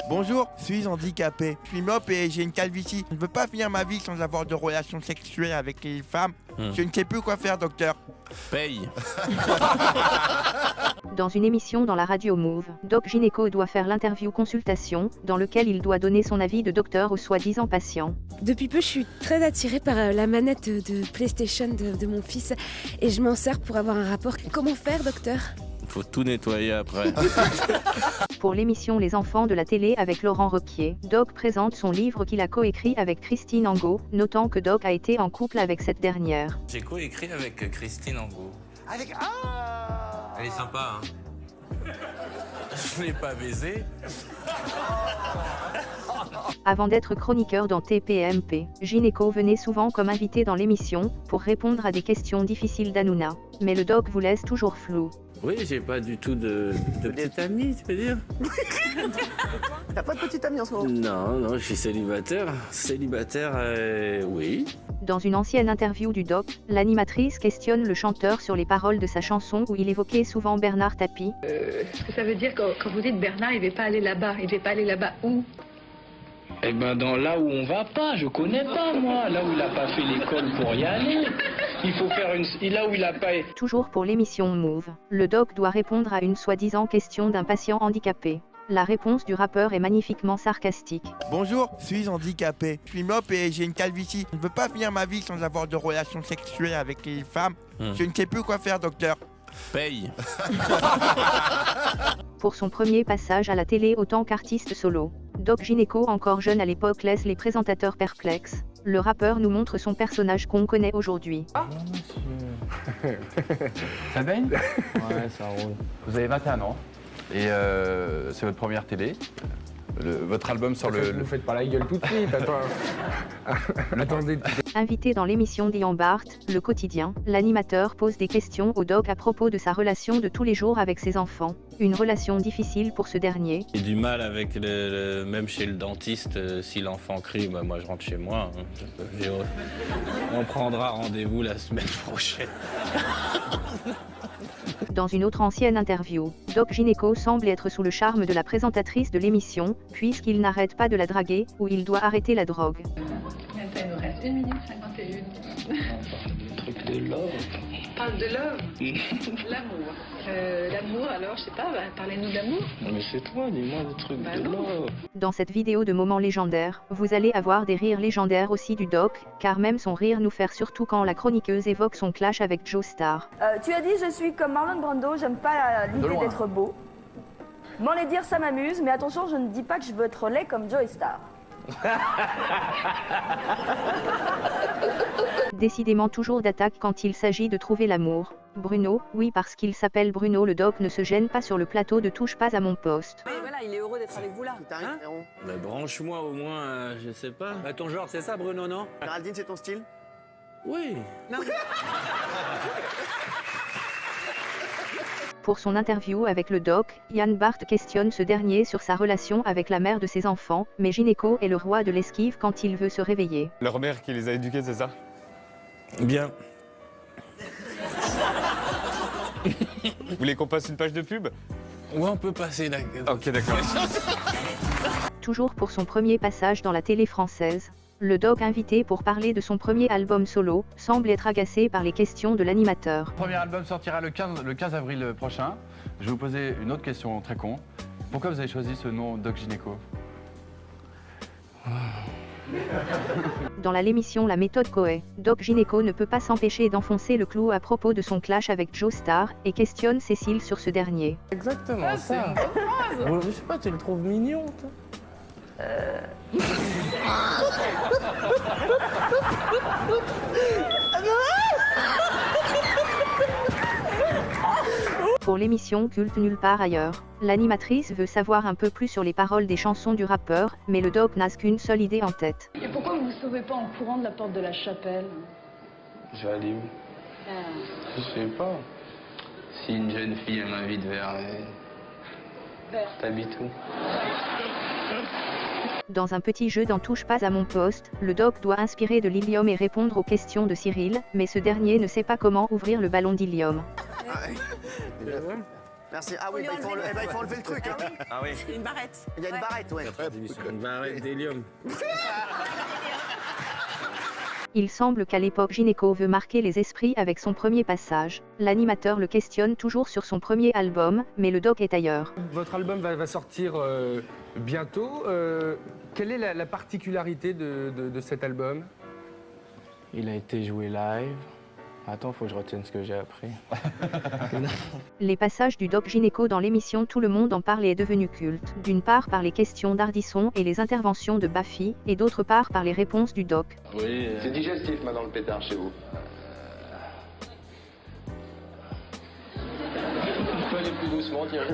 Bonjour, suis handicapé. Je suis myope et j'ai une calvitie. Je ne veux pas finir ma vie sans avoir de relations sexuelles avec les femmes. Je ne sais plus quoi faire, docteur. Paye. Dans une émission dans la radio Move, Doc Gynéco doit faire l'interview consultation, dans lequel il doit donner son avis de docteur aux soi-disant patients. Depuis peu, je suis très attirée par la manette de PlayStation de mon fils et je m'en sers pour avoir un rapport. Comment faire, docteur ? Faut tout nettoyer après. Pour l'émission Les enfants de la télé avec Laurent Ruquier, Doc présente son livre qu'il a coécrit avec Christine Angot, notant que Doc a été en couple avec cette dernière. J'ai coécrit avec Christine Angot. Avec... Elle est sympa, hein. Je l'ai pas baisé. Avant d'être chroniqueur dans TPMP, Gynéco venait souvent comme invité dans l'émission, pour répondre à des questions difficiles d'Hanouna. Mais le Doc vous laisse toujours flou. Oui, j'ai pas du tout de petite amie, tu peux dire. T'as pas de petite amie en ce moment? Non, je suis célibataire. Oui. Dans une ancienne interview du Doc, l'animatrice questionne le chanteur sur les paroles de sa chanson où il évoquait souvent Bernard Tapie. Ce que ça veut dire quand vous dites Bernard, il ne va pas aller là-bas. Il ne va pas aller là-bas où? Eh ben dans là où on va pas, je connais pas moi, là où il a pas fait l'école pour y aller. Il faut faire là où il a pas... Toujours pour l'émission Move, le Doc doit répondre à une soi-disant question d'un patient handicapé. La réponse du rappeur est magnifiquement sarcastique. Bonjour, suis handicapé. Je suis myope et j'ai une calvitie. Je ne veux pas finir ma vie sans avoir de relations sexuelles avec les femmes. Je ne sais plus quoi faire, docteur. Paye. Pour son premier passage à la télé autant qu'artiste solo, Doc Gynéco, encore jeune à l'époque, laisse les présentateurs perplexes. Le rappeur nous montre son personnage qu'on connaît aujourd'hui. Ça baigne? Ouais, ça roule. Vous avez 21 ans et c'est votre première télé. Votre album sur le... Vous faites pas la gueule tout de suite, attends. Attendez. Invité dans l'émission d'Ian Bart, Le Quotidien, l'animateur pose des questions au Doc à propos de sa relation de tous les jours avec ses enfants. Une relation difficile pour ce dernier. J'ai du mal avec même chez le dentiste, si l'enfant crie, bah, moi je rentre chez moi. Hein. On prendra rendez-vous la semaine prochaine. Dans une autre ancienne interview, Doc Gynéco semble être sous le charme de la présentatrice de l'émission, puisqu'il n'arrête pas de la draguer, ou il doit arrêter la drogue. Il nous reste 1 minute 51. Le truc de love. On parle de love. L'amour. L'amour, alors, je sais pas, parlez-nous d'amour. Non mais c'est toi, dis-moi des trucs de love. Dans cette vidéo de moments légendaires, vous allez avoir des rires légendaires aussi du Doc, car même son rire nous fait surtout quand la chroniqueuse évoque son clash avec Joe Starr. Tu as dit je suis comme Marlon Brando, j'aime pas l'idée d'être beau. M'en les dire ça m'amuse, mais attention je ne dis pas que je veux être laid comme Joe Starr. Décidément toujours d'attaque quand il s'agit de trouver l'amour. Bruno, oui parce qu'il s'appelle Bruno, le Doc ne se gêne pas sur le plateau de Touche pas à mon poste. Mais voilà, il est heureux d'être avec vous là. Hein? Mais branche-moi au moins, je sais pas. Bah ton genre, c'est ça Bruno, non? Géraldine, c'est ton style? Oui. Non. Pour son interview avec le Doc, Ian Bart questionne ce dernier sur sa relation avec la mère de ses enfants, mais Gynéco est le roi de l'esquive quand il veut se réveiller. Leur mère qui les a éduqués, c'est ça? Bien. Vous voulez qu'on passe une page de pub? Ouais, on peut passer là. Ok, d'accord. Toujours pour son premier passage dans la télé française, le Doc invité pour parler de son premier album solo, semble être agacé par les questions de l'animateur. Le premier album sortira le 15 avril prochain. Je vais vous poser une autre question très con. Pourquoi vous avez choisi ce nom Doc Gynéco? Dans l'émission La méthode Coé, Doc Gynéco ne peut pas s'empêcher d'enfoncer le clou à propos de son clash avec Joe Starr, et questionne Cécile sur ce dernier. Exactement ça. Je sais pas, tu le trouves mignon, toi? Pour l'émission culte Nulle part ailleurs, l'animatrice veut savoir un peu plus sur les paroles des chansons du rappeur, mais le Doc n'a qu'une seule idée en tête. Et pourquoi vous ne sauvez pas en courant de la porte de la chapelle? Je vais aller où? Je sais pas. Si une jeune fille elle m'invite vers... T'habites où? Dans un petit jeu d'En touche pas à mon poste, le Doc doit inspirer de l'hélium et répondre aux questions de Cyril, mais ce dernier ne sait pas comment ouvrir le ballon d'hélium. Merci. Ah oui, il faut enlever le truc. Hein. Ah oui. Une barrette. Il y a une barrette, ouais. Une barrette d'hélium. Il semble qu'à l'époque Gynéco veut marquer les esprits avec son premier passage. L'animateur le questionne toujours sur son premier album, mais le doc est ailleurs. Votre album va sortir bientôt. Quelle est la particularité de cet album? Il a été joué live. Attends, faut que je retienne ce que j'ai appris. Les passages du doc Gynéco dans l'émission Tout le monde en parle est devenu culte, d'une part par les questions d'Ardisson et les interventions de Baffy, et d'autre part par les réponses du doc. Oui. C'est digestif maintenant le pétard chez vous. Il faut aller plus doucement, tiens.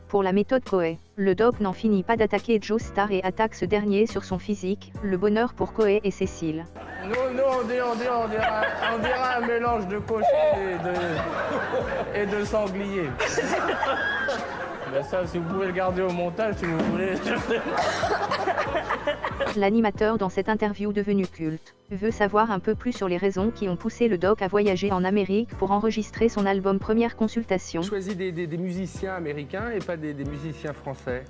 Pour la méthode Coé, le doc n'en finit pas d'attaquer Joe Starr et attaque ce dernier sur son physique, le bonheur pour Coé et Cécile. Non, on dirait un mélange de cochon et de sanglier. Mais ça, si vous pouvez le garder au montage, si vous voulez. L'animateur dans cette interview devenue culte veut savoir un peu plus sur les raisons qui ont poussé le doc à voyager en Amérique pour enregistrer son album Première Consultation. Choisis des musiciens américains et pas des musiciens français.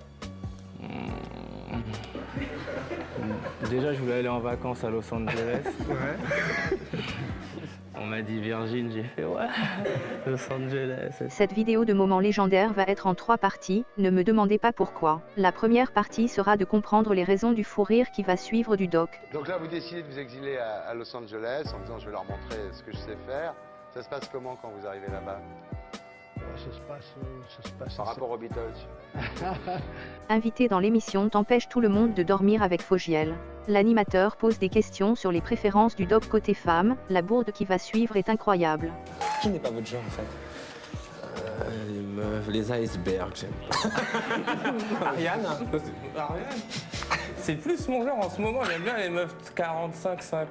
Déjà, je voulais aller en vacances à Los Angeles. Ouais. On m'a dit Virgin, j'ai fait ouais, Los Angeles. Cette vidéo de moments légendaires va être en 3 parties, ne me demandez pas pourquoi. La première partie sera de comprendre les raisons du fou rire qui va suivre du doc. Donc là, vous décidez de vous exiler à Los Angeles en disant je vais leur montrer ce que je sais faire. Ça se passe comment quand vous arrivez là-bas? Ça se passe par rapport aux Beatles. Invité dans l'émission T'empêche tout le monde de dormir avec Fogiel. L'animateur pose des questions sur les préférences du doc côté femme, la bourde qui va suivre est incroyable. Qui n'est pas votre genre en fait? Les meufs, les icebergs, j'aime. Ariane? C'est plus mon genre en ce moment, j'aime bien les meufs 45-50.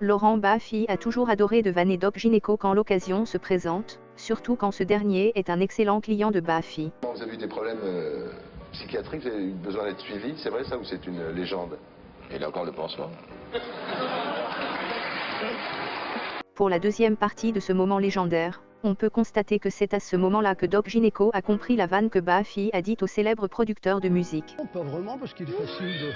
Laurent Baffy a toujours adoré de vanner Doc Gynéco quand l'occasion se présente, surtout quand ce dernier est un excellent client de Baffy. Vous avez eu des problèmes psychiatriques, vous avez eu besoin d'être suivi, c'est vrai ça ou c'est une légende? Il a encore le pansement. Pour la deuxième partie de ce moment légendaire, on peut constater que c'est à ce moment-là que Doc Gynéco a compris la vanne que Baffy a dite au célèbre producteur de musique. Pas vraiment parce qu'il est facile de...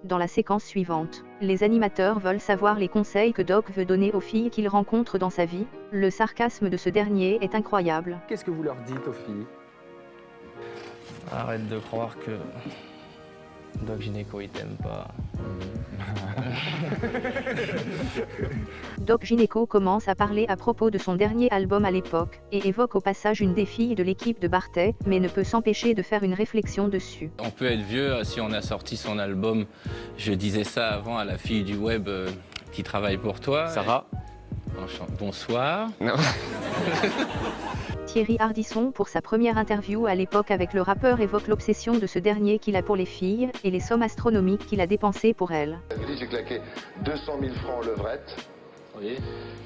Dans la séquence suivante, les animateurs veulent savoir les conseils que Doc veut donner aux filles qu'il rencontre dans sa vie. Le sarcasme de ce dernier est incroyable. Qu'est-ce que vous leur dites aux filles? Arrête de croire que Doc Gynéco il t'aime pas. Doc Gynéco commence à parler à propos de son dernier album à l'époque, et évoque au passage une des filles de l'équipe de Barthé, mais ne peut s'empêcher de faire une réflexion dessus. On peut être vieux si on a sorti son album. Je disais ça avant à la fille du web qui travaille pour toi. Sarah. Bonsoir. Non. Thierry Ardisson pour sa première interview à l'époque avec le rappeur évoque l'obsession de ce dernier qu'il a pour les filles, et les sommes astronomiques qu'il a dépensées pour elles. J'ai claqué 200 000 francs en levrette. Oui.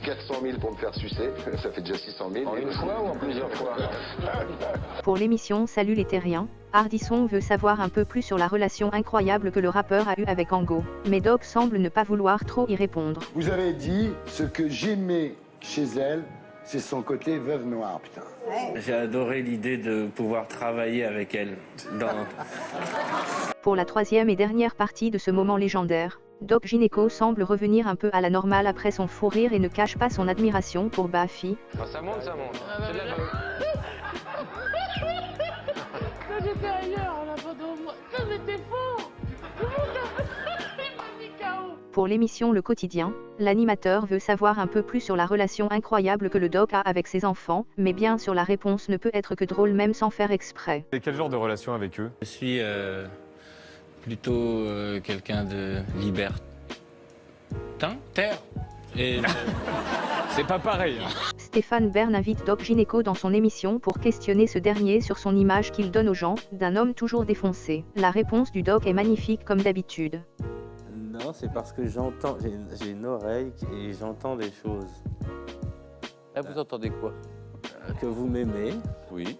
400 000 pour me faire sucer, ça fait déjà 600 000. En une fois ou en plusieurs fois? Pour l'émission Salut les Terriens, Ardisson veut savoir un peu plus sur la relation incroyable que le rappeur a eue avec Ango, mais Doc semble ne pas vouloir trop y répondre. Vous avez dit ce que j'aimais chez elle, c'est son côté veuve noire, putain. J'ai adoré l'idée de pouvoir travailler avec elle. Pour la troisième et dernière partie de ce moment légendaire, Doc Gynéco semble revenir un peu à la normale après son fou rire et ne cache pas son admiration pour Baffy. Quand ça monte, ça monte. C'est de la bonne. Quand j'étais ailleurs, là, pendant moi, ça c'était faux. Tout le monde a mis KO. Pour l'émission Le Quotidien, l'animateur veut savoir un peu plus sur la relation incroyable que le Doc a avec ses enfants, mais bien sûr la réponse ne peut être que drôle même sans faire exprès. Et quel genre de relation avec eux? Je suis plutôt quelqu'un de libertin, terre. Et c'est pas pareil. Stéphane Bern invite Doc Gynéco dans son émission pour questionner ce dernier sur son image qu'il donne aux gens, d'un homme toujours défoncé. La réponse du Doc est magnifique comme d'habitude. Non, c'est parce que j'entends, j'ai une oreille et j'entends des choses. Là, vous entendez quoi? Que vous m'aimez. Oui.